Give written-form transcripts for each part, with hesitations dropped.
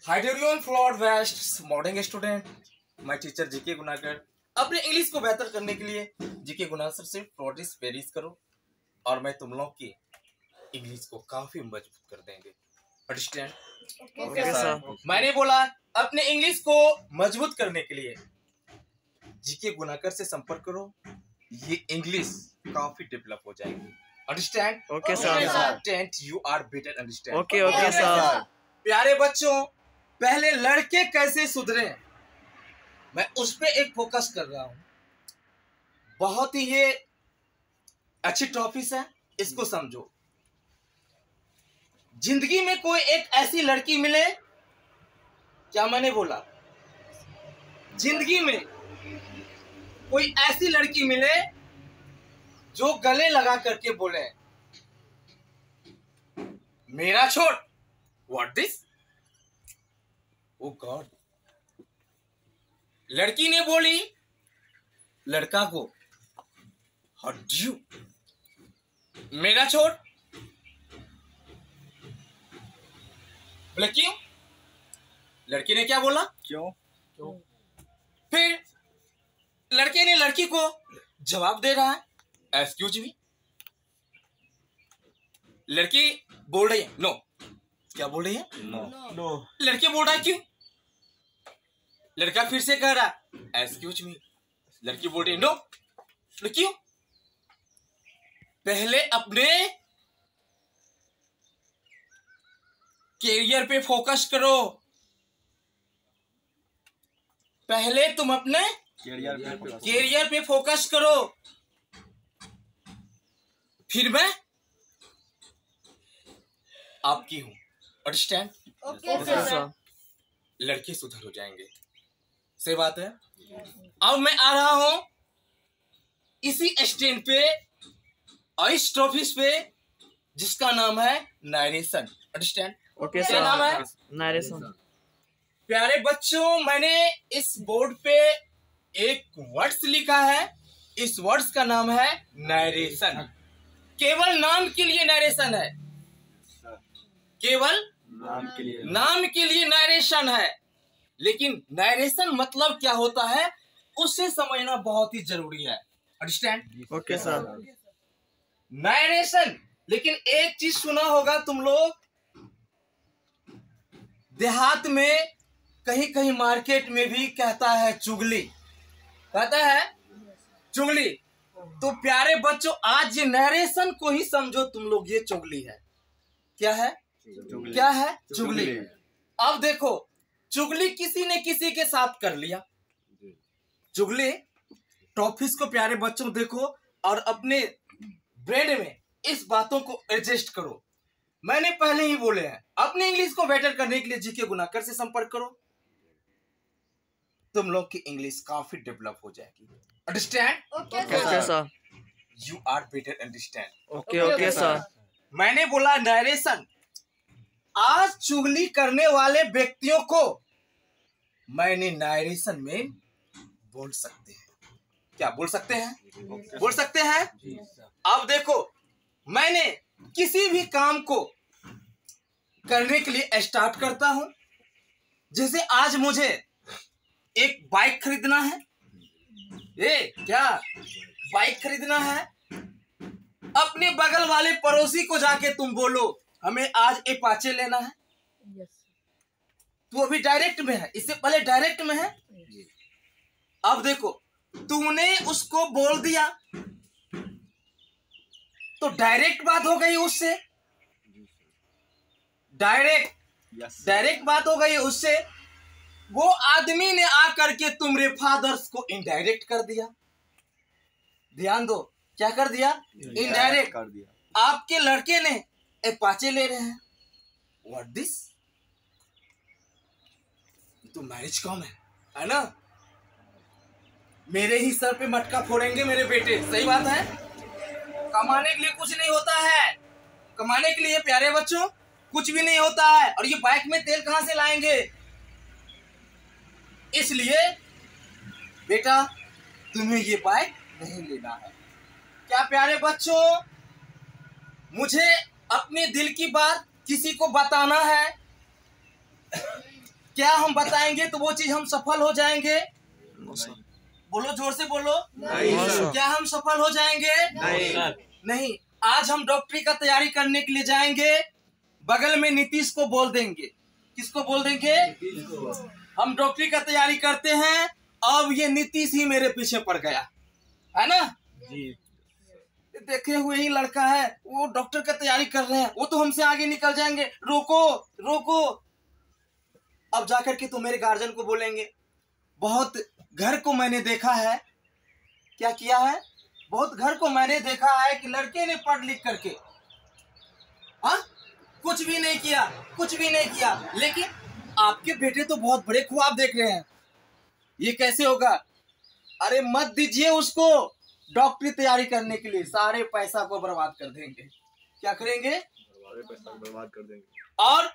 हाय everyone, फ्लॉड वेस्ट morning student, my teacher GK Gunakar. अपने इंग्लिश को बेहतर करने के लिए जीके गुनाकर से प्रैक्टिस पेरिस करो और मैं तुम लोग की इंग्लिश को काफी मजबूत कर देंगे। अंडरस्टैंड? Okay sir. मैंने बोला अपने इंग्लिश को मजबूत करने के लिए जीके गुनाकर से संपर्क करो, ये इंग्लिश काफी डेवलप हो जाएगी। Understand? Okay sir. You are better understand. Okay sir. प्यारे बच्चों, पहले लड़के कैसे सुधरे मैं उस पे एक फोकस कर रहा हूं। बहुत ही ये अच्छी टॉपिक है, इसको समझो। जिंदगी में कोई एक ऐसी लड़की मिले, क्या मैंने बोला? जिंदगी में कोई ऐसी लड़की मिले जो गले लगा करके बोले मेरा छोड़। What this? O God. लड़की ने बोली लड़का को, हाउ डू यू, मेरा छोड़। बोले क्यों? लड़की ने क्या बोला? क्यों? फिर लड़के ने लड़की को जवाब दे रहा है, एक्सक्यूज मी। लड़की बोल रही है नो। क्या बोल रही है? नो। लड़के बोल रहा है क्यों? लड़का फिर से कह रहा है एक्सक्यूज मी। लड़की बोल रही है नो। क्यों? पहले अपने कैरियर पे फोकस करो। पहले तुम अपने कैरियर पे फोकस करो, फिर मैं आपकी हूं। अंडरस्टैंड? Okay sir. लड़के सुधर हो जाएंगे। सही बात है। अब मैं आ रहा हूं इसी स्टैंड पे और इस टॉपिक पे जिसका नाम है नरेशन। अंडरस्टैंड? ओके क्या नाम है? सर। नरेशन। प्यारे बच्चों, मैंने इस बोर्ड पे एक वर्ड्स लिखा है। इस वर्ड्स का नाम है नरेशन। केवल नाम के लिए नरेशन है, केवल नाम के लिए नरेशन है। लेकिन नरेशन मतलब क्या होता है उसे समझना बहुत ही जरूरी है। अंडरस्टैंड? Okay sir. नरेशन। लेकिन एक चीज सुना होगा तुम लोग, देहात में कहीं कहीं मार्केट में भी कहता है चुगली। कहता है चुगली। तो प्यारे बच्चों, आज ये नरेशन को ही समझो तुम लोग, ये चुगली है। क्या है? क्या है? चुगली। अब देखो, चुगली किसी ने किसी के साथ कर लिया। चुगली टॉपिक्स को प्यारे बच्चों देखो और अपने ब्रेन में इस बातों को एडजस्ट करो। मैंने पहले ही बोले हैं, अपनी इंग्लिश को बेटर करने के लिए जीके गुनाकर से संपर्क करो, तुम लोग की इंग्लिश काफी डेवलप हो जाएगी। Understand? Okay sir. You are better understand. Okay sir. मैंने बोला नरेशन। आज चुगली करने वाले व्यक्तियों को मैंने नरेशन में बोल सकते हैं। क्या बोल सकते हैं? बोल सकते हैं। अब देखो, मैंने किसी भी काम को करने के लिए स्टार्ट करता हूं। जैसे आज मुझे एक बाइक खरीदना है। क्या बाइक खरीदना है? अपने बगल वाले पड़ोसी को जाके तुम बोलो हमें आज अपाचे लेना है। तू अभी डायरेक्ट में है, इससे पहले डायरेक्ट में है। अब देखो, तूने उसको बोल दिया तो डायरेक्ट बात हो गई उससे। डायरेक्ट बात हो गई उससे। वो आदमी ने आकर के तुम्हारे फादर्स को इनडायरेक्ट कर दिया। ध्यान दो, क्या कर दिया? इनडायरेक्ट कर दिया। आपके लड़के ने अपाचे ले रहे हैं। What this? तो मैरिज कम है ना? मेरे ही सर पे मटका फोड़ेंगे मेरे बेटे। सही बात है। कमाने के लिए कुछ नहीं होता है। कमाने के लिए प्यारे बच्चों कुछ भी नहीं होता है। और ये बाइक में तेल कहां से लाएंगे? इसलिए बेटा तुम्हें ये बाइक नहीं लेना है। क्या प्यारे बच्चों, मुझे अपने दिल की बात किसी को बताना है क्या हम बताएंगे तो वो चीज हम सफल हो जाएंगे? No sir. बोलो, जोर से बोलो। नहीं सर। क्या हम सफल हो जाएंगे? नहीं। आज हम डॉक्टरी का तैयारी करने के लिए जाएंगे, बगल में नीतीश को बोल देंगे। किसको बोल देंगे? हम डॉक्टरी का तैयारी करते हैं, अब ये नीतीश ही मेरे पीछे पड़ गया है ना जी। देखे हुए ही लड़का है, वो डॉक्टर का तैयारी कर रहे हैं, वो तो हमसे आगे निकल जाएंगे, रोको रोको। अब जाकर के तो मेरे गार्जियन को बोलेंगे। बहुत घर को मैंने देखा है, क्या किया है, बहुत घर को मैंने देखा है कि लड़के ने पढ़ लिख करके हाँ कुछ भी नहीं किया, कुछ भी नहीं किया, लेकिन आपके बेटे तो बहुत बड़े ख्वाब देख रहे हैं, ये कैसे होगा? अरे मत दीजिए उसको डॉक्टरी तैयारी करने के लिए, सारे पैसा को बर्बाद कर देंगे। क्या करेंगे? बर्बाद कर देंगे। और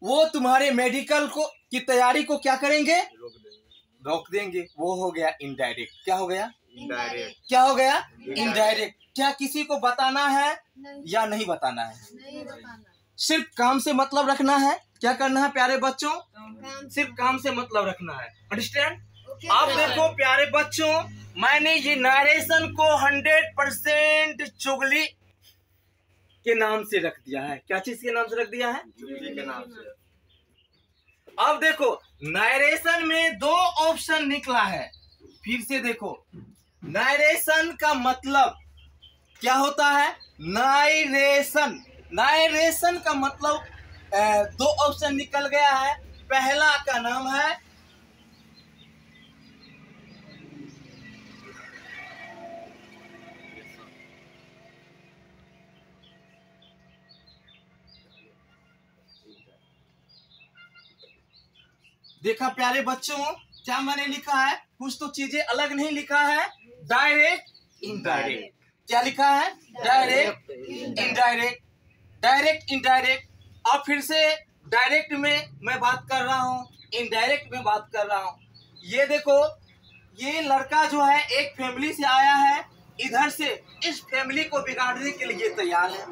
वो तुम्हारे मेडिकल को की तैयारी को क्या करेंगे? रोक देंगे। वो हो गया इनडायरेक्ट। क्या हो गया? इनडायरेक्ट। क्या हो गया? इनडायरेक्ट। क्या किसी को बताना है या नहीं बताना है? नहीं बताना। सिर्फ काम से मतलब रखना है। क्या करना है प्यारे बच्चों? सिर्फ काम से मतलब रखना है। अंडरस्टैंड? अब देखो प्यारे बच्चों, मैंने ये नरेशन को 100% चुगली के नाम से रख दिया है। क्या चीज के नाम से रख दिया है? चुगली के नाम से। अब देखो नरेशन में 2 ऑप्शन निकला है। फिर से देखो, नरेशन का मतलब क्या होता है? नारेशन। नारेशन का मतलब 2 ऑप्शन निकल गया है। पहला का नाम है देखा प्यारे बच्चों, क्या मैंने लिखा है? कुछ तो चीजें अलग नहीं लिखा है। Direct indirect. क्या लिखा है? Direct indirect. Direct indirect. और फिर से डायरेक्ट में मैं बात कर रहा हूँ, इनडायरेक्ट में बात कर रहा हूँ। ये देखो, ये लड़का जो है एक फैमिली से आया है, इधर से इस फैमिली को बिगाड़ने के लिए तैयार है।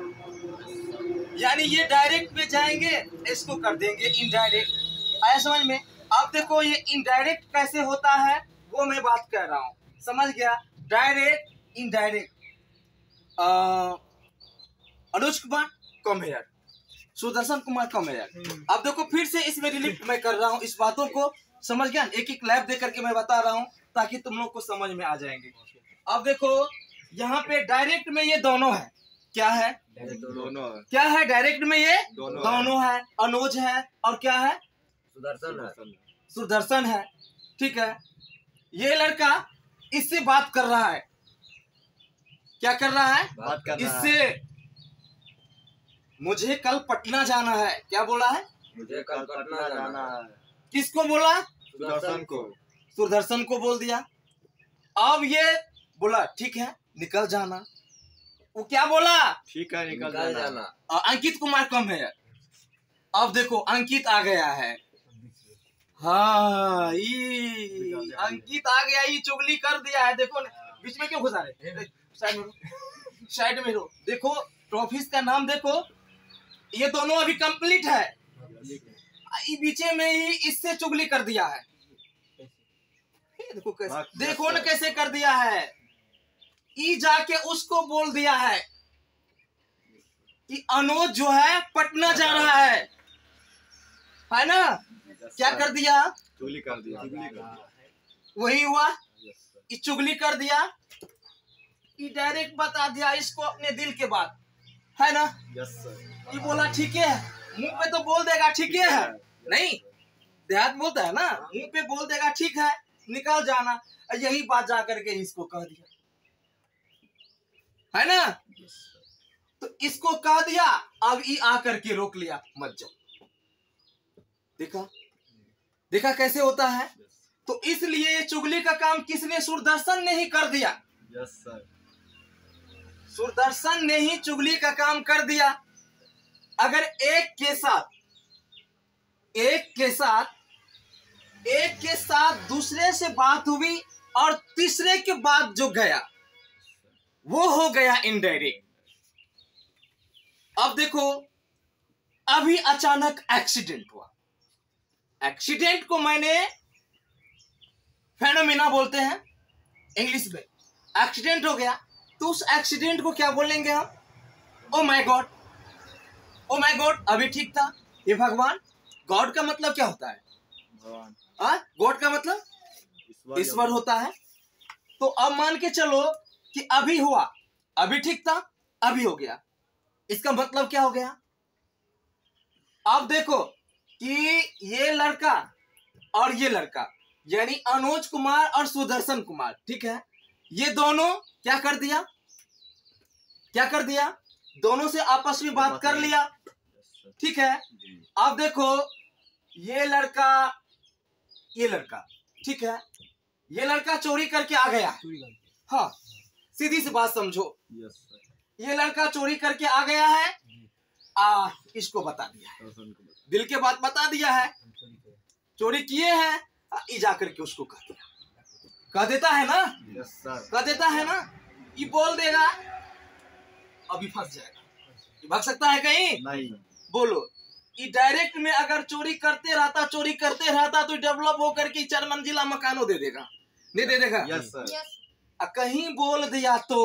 यानी ये डायरेक्ट में जाएंगे, इसको कर देंगे इनडायरेक्ट। आया समझ में? अब देखो ये इनडायरेक्ट कैसे होता है वो मैं बात कर रहा हूँ। समझ गया? Direct indirect. Anuj Kumar come here, Sudarshan Kumar come here. अब देखो फिर से इसमें रिलीट मैं कर रहा हूँ इस बातों को। समझ गया? एक एक लैब दे करके मैं बता रहा हूँ ताकि तुम लोग को समझ में आ जाएंगे। अब देखो यहाँ पे डायरेक्ट में ये दोनों है। क्या है? दोनों है। क्या है? डायरेक्ट में ये दोनों है। अनुज है और क्या है? सुदर्शन है। ठीक है, ये लड़का इससे बात कर रहा है। क्या कर रहा है? बात कर रहा है। इससे मुझे कल पटना जाना है। क्या बोला है? मुझे कल पटना जाना है। किसको बोला? सुदर्शन को। सुदर्शन को बोल दिया। अब ये बोला ठीक है निकल जाना। वो क्या बोला? ठीक है निकल जाना। अंकित कुमार कम है। अब देखो अंकित आ गया है। हाँ ये अंकित आ गया, ये चुगली कर दिया है। देखो बीच में क्यों घुसा रहे? साइड में रो, साइड में रो। देखो ट्रॉफीज का नाम देखो, ये दोनों अभी कंप्लीट है। ये बीचे में ही इससे चुगली कर दिया है। देखो कैसे, देखो ना कैसे कर दिया है। ई जाके उसको बोल दिया है कि अनुज जो है पटना जा रहा है ना? क्या कर दिया? चुगली कर दिया। वही हुआ, ये चुगली कर दिया। ये डायरेक्ट बता दिया इसको अपने दिल के बात, है ना? Yes sir. ये बोला ठीक है, मुंह पे तो बोल देगा ठीक है, नहीं देहात बोलता है ना, मुंह पे बोल देगा ठीक है निकल जाना। यही बात जा करके इसको कह दिया, है ना? तो इसको कह दिया, अब ये आकर के रोक लिया मत जाओ। देखा देखा कैसे होता है? तो इसलिए ये चुगली का काम किसने? सुदर्शन ने ही कर दिया। Yes sir. सुदर्शन ने ही चुगली का काम कर दिया। अगर एक के साथ दूसरे से बात हुई और तीसरे के बाद जो गया वो हो गया इनडायरेक्ट। अब देखो अभी अचानक एक्सीडेंट हुआ, एक्सीडेंट को मैंने फेनोमेना बोलते हैं इंग्लिश में। एक्सीडेंट हो गया तो उस एक्सीडेंट को क्या बोलेंगे हम? Oh my God, oh my God. अभी ठीक था, ये भगवान। गॉड का मतलब क्या होता है? भगवान। गॉड का मतलब ईश्वर होता है। तो अब मान के चलो कि अभी हुआ, अभी ठीक था, अभी हो गया, इसका मतलब क्या हो गया? अब देखो कि ये लड़का और ये लड़का यानी अनुज कुमार और सुदर्शन कुमार, ठीक है, ये दोनों क्या कर दिया? क्या कर दिया? दोनों से आपस में बात कर लिया, ठीक है। अब देखो ये लड़का, ये लड़का, ठीक है, ये लड़का चोरी करके आ गया। हाँ, सीधी सी बात समझो, ये लड़का चोरी करके आ गया है, इसको बता दिया है, दिल के बात बता दिया है, चोरी किए हैं, ये जाकर के उसको कह दिया, कह देता है ना, कह देता है ना, ये बोल देगा, अभी फंस जाएगा, ये भाग सकता है कहीं नहीं। बोलो, ये डायरेक्ट में अगर चोरी करते रहता तो डेवलप होकर के 4 मंजिला मकानों दे देगा, नहीं दे देगा? Yes sir. कहीं बोल दिया तो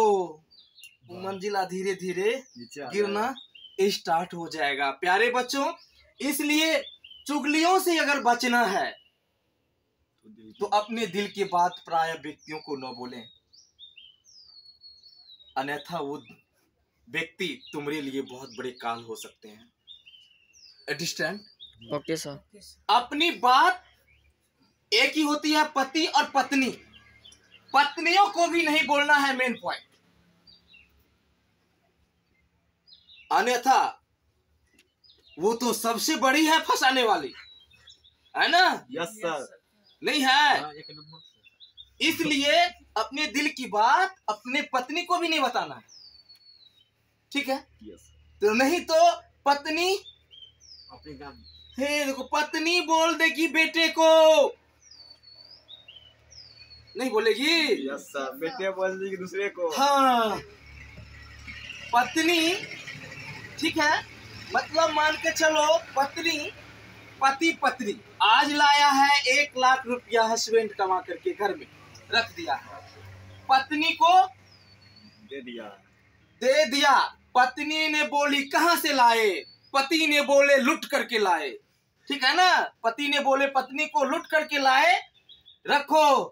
मंजिला धीरे धीरे गिरना स्टार्ट हो जाएगा। प्यारे बच्चों, इसलिए चुगलियों से अगर बचना है तो अपने दिल की बात प्राय व्यक्तियों को न बोलें, अन्यथा वो व्यक्ति तुम्हारे लिए बहुत बड़े काल हो सकते हैं। अंडरस्टैंड? Okay sir. अपनी बात एक ही होती है, पति और पत्नी। पत्नियों को भी नहीं बोलना है, मेन पॉइंट, अन्यथा वो तो सबसे बड़ी है फंसाने वाली, है ना? Yes sir. नहीं है? इसलिए अपने दिल की बात अपने पत्नी को भी नहीं बताना है, ठीक है? यस। तो नहीं तो पत्नी, हे देखो, पत्नी बोल देगी बेटे को, नहीं बोलेगी? Yes sir. बेटे बोल देगी दूसरे को। हाँ, पत्नी, ठीक है, मतलब मान के चलो पत्नी, पति पत्नी आज लाया है 1 लाख रुपया हस्बैंड कमा करके घर में रख दिया है, पत्नी को दे दिया। पत्नी ने बोली कहां से लाए? पति ने बोले लूट करके लाए, ठीक है ना? पति ने बोले पत्नी को लूट करके लाए, रखो।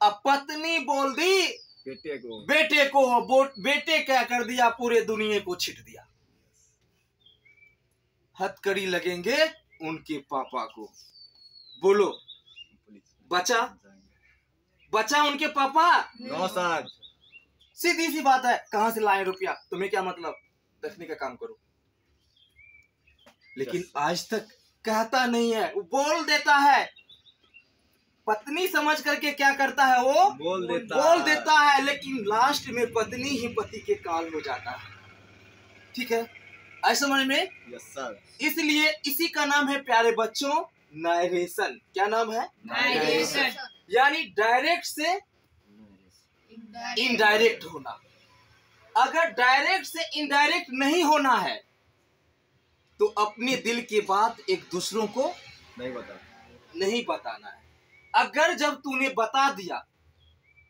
अब पत्नी बोल दी बेटे को, बेटे क्या कर दिया? पूरे दुनिया को छिट दिया। हथकड़ी लगेंगे उनके पापा को। बोलो, बचा उनके पापा? No sir. सीधी सी बात है, कहां से लाए रुपया? तुम्हें क्या मतलब? रखने का काम करो। लेकिन आज तक कहता नहीं है, वो बोल देता है। पत्नी समझ करके क्या करता है? वो बोल देता है, लेकिन लास्ट में पत्नी ही पति के काल हो जाता है, ठीक है? आई समझ में? Yes sir. इसलिए इसी का नाम है प्यारे बच्चों नारेशन। क्या नाम है? नारेशन। यानी डायरेक्ट से इनडायरेक्ट होना। अगर डायरेक्ट से इनडायरेक्ट नहीं होना है तो अपने दिल की बात एक दूसरों को नहीं बताना है। अगर जब तूने बता दिया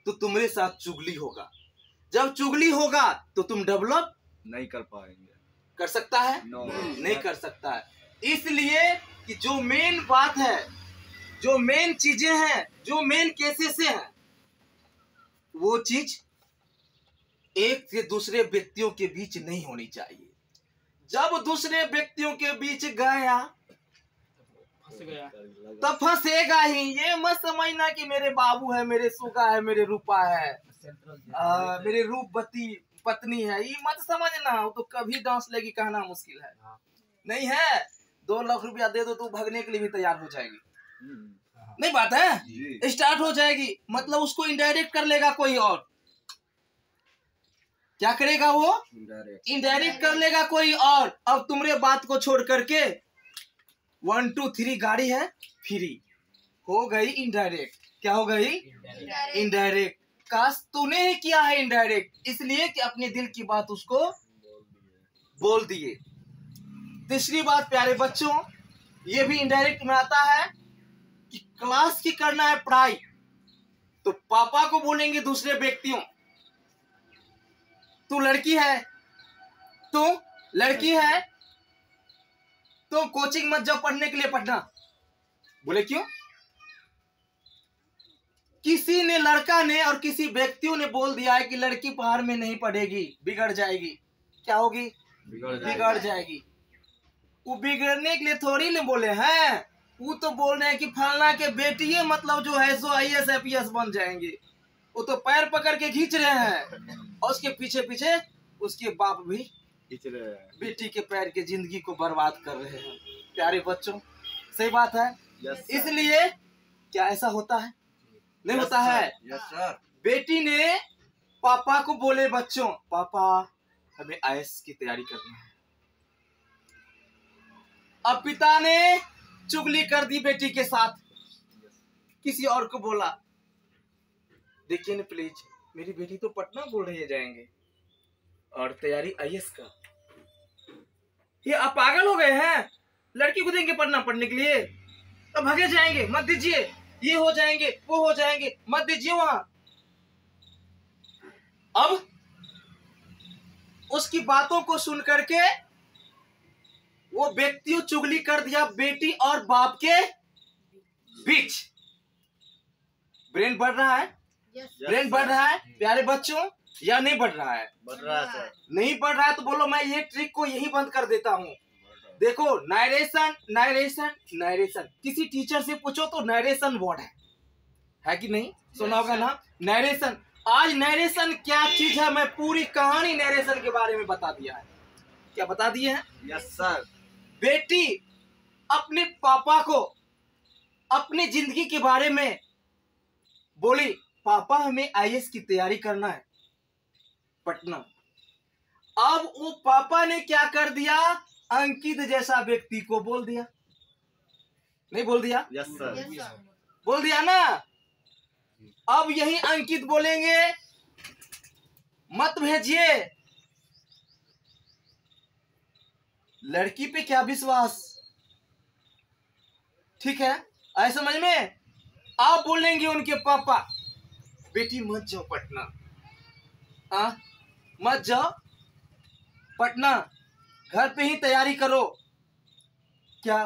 तो तुम्हारे साथ चुगली होगा, जब चुगली होगा तो तुम डेवलप नहीं कर पाएंगे। कर सकता है? नहीं कर सकता है। इसलिए कि जो मेन बात है, जो मेन चीजें हैं, जो मेन केसेस हैं, वो चीज एक से दूसरे व्यक्तियों के बीच नहीं होनी चाहिए। जब दूसरे व्यक्तियों के बीच गया तब फंसेगा ही। ये मत समझना कि मेरे बाबू है, मेरे सुगा है, मेरे रूपा है, मेरे रूपवती पत्नी है, ये मत समझना। वो तो कभी डांस लेगी कहना मुश्किल है। नहीं है, 2 लाख रुपया दे दो तो भागने के लिए भी तैयार हो जाएगी। नहीं बात है? स्टार्ट हो जाएगी, मतलब उसको इनडायरेक्ट कर लेगा कोई और। क्या करेगा वो? इनडायरेक्ट कर लेगा कोई और। अब तुम्हारे बात को छोड़ करके 1 2 3 गाड़ी है फ्री, हो गई इनडायरेक्ट। क्या हो गई? इनडायरेक्ट। काश तूने ही किया है इनडायरेक्ट, इसलिए कि अपने दिल की बात उसको बोल दिए। तीसरी बात प्यारे बच्चों, ये भी इनडायरेक्ट में आता है कि क्लास की करना है पढ़ाई, तो पापा को बोलेंगे दूसरे व्यक्तियों, तू लड़की है, तू लड़की है, तो कोचिंग मत जाओ पढ़ने के लिए पढ़ना। बोले क्यों? किसी ने, लड़का ने और किसी व्यक्तियों ने बोल दिया है कि लड़की बाहर में नहीं पढ़ेगी, बिगड़ जाएगी। क्या होगी? बिगड़ जाएगी। वो बिगड़ने के लिए थोड़ी ने बोले हैं, वो तो बोल रहे हैं कि फलना के बेटी मतलब जो है सो IAS IPS बन जाएंगे। वो तो पैर पकड़ के खींच रहे हैं और उसके पीछे पीछे उसके बाप भी खींच रहे हैं, बेटी के पैर के जिंदगी को बर्बाद कर रहे हैं। प्यारे बच्चों, सही बात है। इसलिए क्या ऐसा होता है? नहीं होता है। Yes sir. बेटी ने पापा को बोले, बच्चों पापा हमें IAS की तैयारी करनी है। अब पिता ने चुगली कर दी बेटी के साथ, किसी और को बोला, देखिए ना प्लीज, मेरी बेटी तो पटना बोल रही है जाएंगे और तैयारी IAS का। ये आप पागल हो गए हैं? लड़की को देंगे पढ़ना पढ़ने के लिए तो भागे जाएंगे, मत दीजिए, ये हो जाएंगे वो हो जाएंगे, मत दीजिए वहां। अब उसकी बातों को सुन करके वो व्यक्ति चुगली कर दिया बेटी और बाप के बीच। ब्रेन बढ़ रहा है? ब्रेन बढ़ रहा है प्यारे बच्चों या नहीं बढ़ रहा है? बढ़ रहा है सर। नहीं बढ़ रहा है तो बोलो मैं ये ट्रिक को यही बंद कर देता हूँ। देखो, नारेशन नारेशन नारेशन, किसी टीचर से पूछो तो नारेशन वर्ड है कि नहीं? सुना होगा ना नरेशन। आज नरेशन क्या चीज है, मैं पूरी कहानी नरेशन के बारे में बता दिया है। क्या बता दिए हैं? Yes sir. बेटी अपने पापा को अपनी जिंदगी के बारे में बोली, पापा हमें IAS की तैयारी करना है पटना। अब वो पापा ने क्या कर दिया? अंकित जैसा व्यक्ति को बोल दिया। नहीं बोल दिया? Yes sir. बोल दिया ना। अब यही अंकित बोलेंगे मत भेजिए, लड़की पे क्या विश्वास। ठीक है, आए समझ में? आप बोलेंगे उनके पापा, बेटी मत जाओ पटना, मत जाओ पटना, घर पे ही तैयारी करो। क्या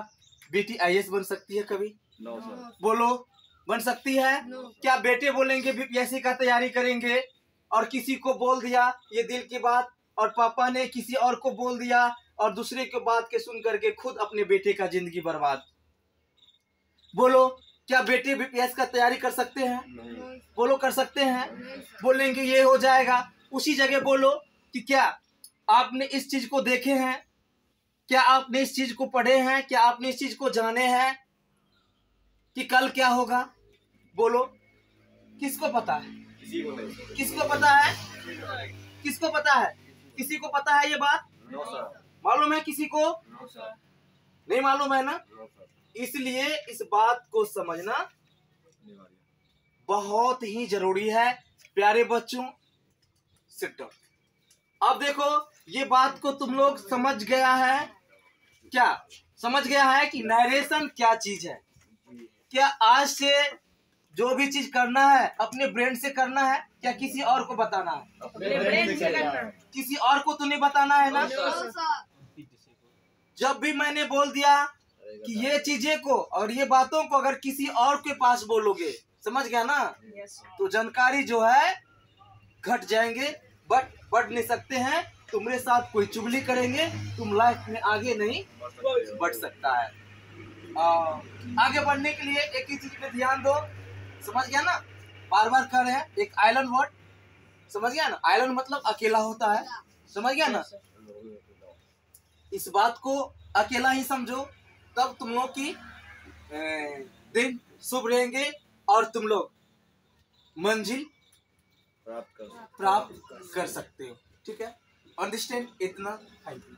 बेटी IAS बन सकती है कभी? No sir. बोलो, बन सकती है? क्या बेटे बोलेंगे BPSC का तैयारी करेंगे और किसी को बोल दिया ये दिल की बात, और पापा ने किसी और को बोल दिया और दूसरे के बात के सुन करके खुद अपने बेटे का जिंदगी बर्बाद। बोलो, क्या बेटे BPSC का तैयारी कर सकते हैं? बोलो, कर सकते हैं? बोलेंगे ये हो जाएगा। उसी जगह बोलो कि क्या आपने इस चीज को देखे हैं, क्या आपने इस चीज को पढ़े हैं, क्या आपने इस चीज को जाने हैं कि कल क्या होगा। बोलो, किसको पता है? किसी को नहीं। किसको पता है? किसको पता है? किसी को पता है ये बात? No sir. मालूम है किसी को? No sir. नहीं मालूम है ना। No sir. इसलिए इस बात को समझना बहुत ही जरूरी है प्यारे बच्चों। Sit down. अब देखो, ये बात को तुम लोग समझ गया है? क्या समझ गया है कि नरेशन क्या चीज है? क्या आज से जो भी चीज करना है अपने ब्रेन से करना है, क्या किसी और को बताना है? अपने ब्रेन से करना। किसी और को तो नहीं बताना है ना। जब भी मैंने बोल दिया कि ये चीजें को और ये बातों को अगर किसी और के पास बोलोगे, समझ गया ना, तो जानकारी जो है घट जाएंगे, बट बढ़ नहीं सकते हैं। तुम्हारे साथ कोई चुगली करेंगे, तुम लाइफ में आगे नहीं बढ़ सकता है। आगे बढ़ने के लिए एक ही चीज पे ध्यान दो, समझ गया ना। बार बार कह रहे हैं, एक आइलैंड वर्ड, समझ गया ना। आइलैंड मतलब अकेला होता है, समझ गया ना। इस बात को अकेला ही समझो, तब तुम लोग की दिन शुभ रहेंगे और तुम लोग मंजिल प्राप्त कर सकते हो। ठीक है, अंडरस्टैंड इतना। Thank you.